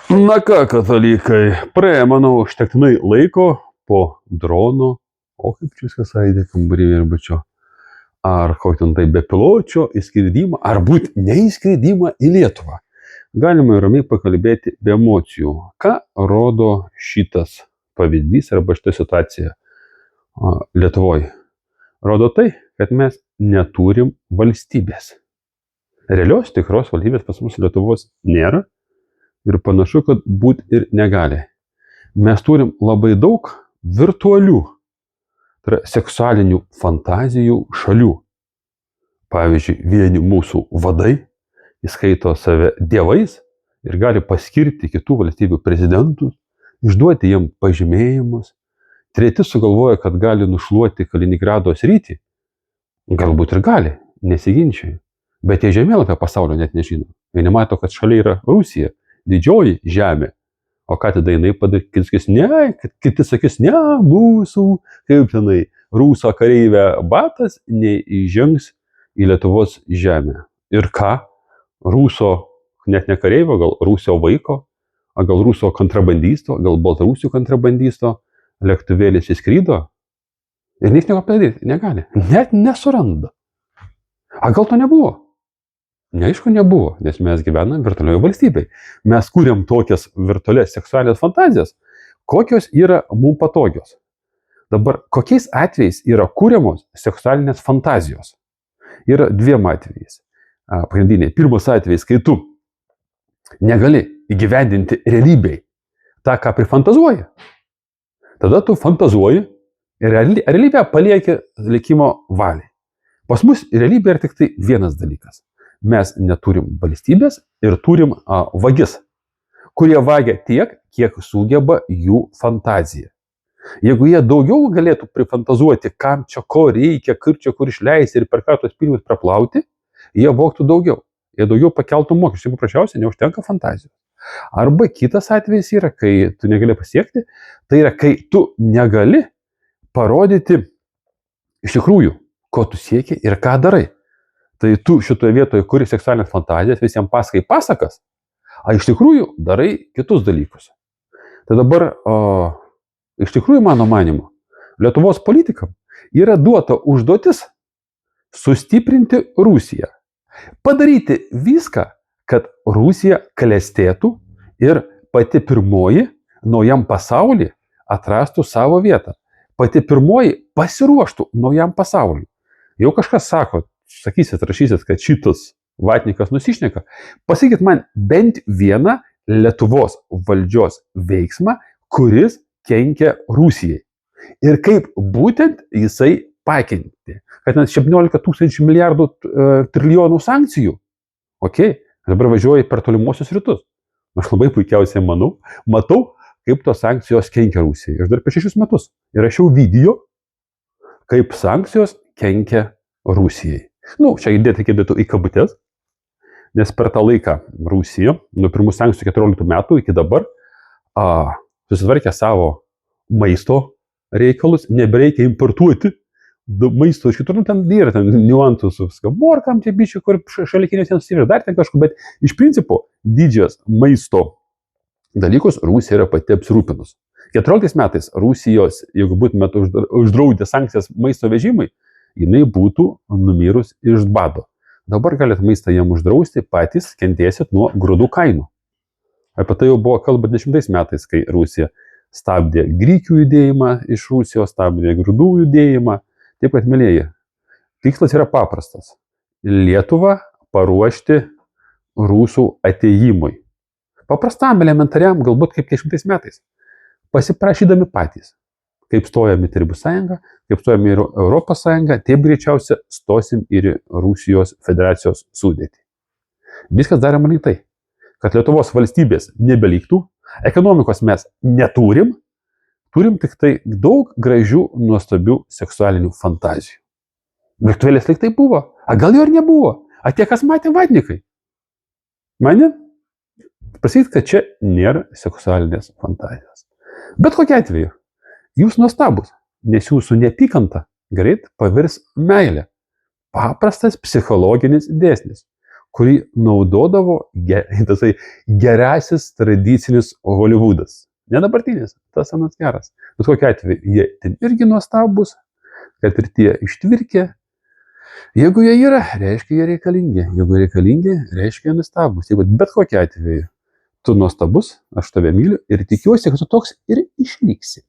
Na ką, katalikai, praėjo, manau, užtektinai laiko po drono, o kaip čia viskas aidė kambarį ir bačio, ar kokį ten tai bepiločio įskridimą, ar būt neįskridimą į Lietuvą. Galima ramiai pakalbėti be emocijų. Ką rodo šitas pavyzdys arba šita situacija Lietuvoje? Rodo tai, kad mes neturim valstybės. Realios tikros valstybės pas mus Lietuvos nėra. Ir panašu, kad būt ir negali. Mes turim labai daug virtualių, tai yra seksualinių fantazijų šalių. Pavyzdžiui, vieni mūsų vadai įskaito save dievais ir gali paskirti kitų valstybių prezidentus, išduoti jiem pažymėjimus. Treti sugalvoja, kad gali nušluoti Kaliningrado sritį. Galbūt ir gali, nesiginčiai. Bet jie žemėlapio pasaulio net nežino. Jie nemato, kad šalia yra Rusija. Didžioji žemė. O ką tada jinai padarys? Kiti sakys, ne, mūsų, kaip tenai, Ruso kareivė batas neįžengs į Lietuvos žemę. Ir ką? Ruso, net ne kareivio, gal Rusio vaiko, gal Ruso kontrabandisto, gal Baltarusių kontrabandisto lėktuvėlis įskrydo ir nieks nieko padaryti negali. Net nesuranda. A gal to nebuvo? Neaišku, nebuvo, nes mes gyvename virtualioje valstybėje. Mes kūrėm tokias virtualias seksualinės fantazijas, kokios yra mums patogios. Dabar, kokiais atvejais yra kūriamos seksualinės fantazijos? Yra dviem atvejais. Pagrindiniai. Pirmas atvejais, kai tu negali įgyvendinti realybėj tą, ką prifantazuoji. Tada tu fantazuoji ir realybę palieki likimo valiai. Pas mus realybė yra tik tai vienas dalykas. Mes neturim valstybės ir turim vagis, kurie vagia tiek, kiek sugeba jų fantazija. Jeigu jie daugiau galėtų prifantazuoti, kam čia ko reikia, kur išleisti ir per ką tos pinigus praplauti, jie vogtų daugiau. Jie daugiau pakeltų mokesčių, paprasčiausiai neužtenka fantazijos. Arba kitas atvejis yra, kai tu negali pasiekti, tai yra, kai tu negali parodyti iš tikrųjų, ko tu sieki ir ką darai. Tai tu šitoje vietoje kuri seksualinės fantazijas, visiems pasakai pasakas, o iš tikrųjų darai kitus dalykus. Tai dabar, iš tikrųjų, mano manimu, Lietuvos politikam yra duota užduotis sustiprinti Rusiją. Padaryti viską, kad Rusija klestėtų ir pati pirmoji naujam pasaulyje atrastų savo vietą. Pati pirmoji pasiruoštų naujam pasauliui. Jau kažkas sako, sakysit, rašysit, kad šitas vatnikas nusišneka, pasakykit man bent vieną Lietuvos valdžios veiksmą, kuris kenkia Rusijai. Ir kaip būtent jisai pakenkti. Kad net 17 tūkstančių milijardų trilijonų sankcijų. Ok, dabar važiuoju per tolimuosius rytus. Aš labai puikiausiai matau, kaip tos sankcijos kenkia Rusijai. Aš dar per 6 metus įrašiau video, kaip sankcijos kenkia Rusijai. Čia įdėtų į kabutės, nes per tą laiką Rusija, nuo pirmų sankcijų 14 metų iki dabar, susitvarkė savo maisto reikalus, nebereikia importuoti maisto iš kitur, ten yra niuansų su morkam, tie bičiai, kur šalikinės ten dar ten kažkur, bet iš principo didžias maisto dalykus Rusija yra pati apsirūpinus. 14 metais Rusijos, jeigu būtumėt uždraudę sankcijas maisto vežimai, jinai būtų numirus iš bado. Dabar galite maistą jam uždrausti, patys kentėsit nuo grūdų kainų. Apie tai jau buvo kalba 20 metais, kai Rusija stabdė grikių judėjimą iš Rusijos, stabdė grūdų judėjimą. Taip kad, mėlyjeji, tikslas yra paprastas. Lietuvą paruošti rusų atėjimui. Paprastam, elementariam, galbūt kaip 10 metais. Pasiprašydami patys. Kaip stojam į Tarybų sąjungą, kaip stojam į Europos sąjungą, taip greičiausia stosim ir į Rusijos federacijos sudėtį. Viskas daroma tai, kad Lietuvos valstybės nebeliktų, ekonomikos mes neturim, turim tik tai daug gražių, nuostabių seksualinių fantazijų. Virtualės lyg tai buvo, a gal jo ir nebuvo, a tie kas matė vatnikai. Mane? Pasakyti, kad čia nėra seksualinės fantazijos. Bet kokia atveju. Jūs nuostabus, nes jūsų neapykanta greit pavirs meilę. Paprastas psichologinis dėsnis, kurį naudodavo tasai gerasis tradicinis Holivudas. Ne dabartinis, tas anas geras. Bet kokiu atveju, jie ten irgi nuostabus, kad ir tie ištvirkė. Jeigu jie yra, reiškia jie reikalingi. Jeigu reikalingi, reiškia jie nuostabus. Jeigu bet kokiu atveju tu nuostabus, aš tave myliu ir tikiuosi, kad tu toks ir išliksi.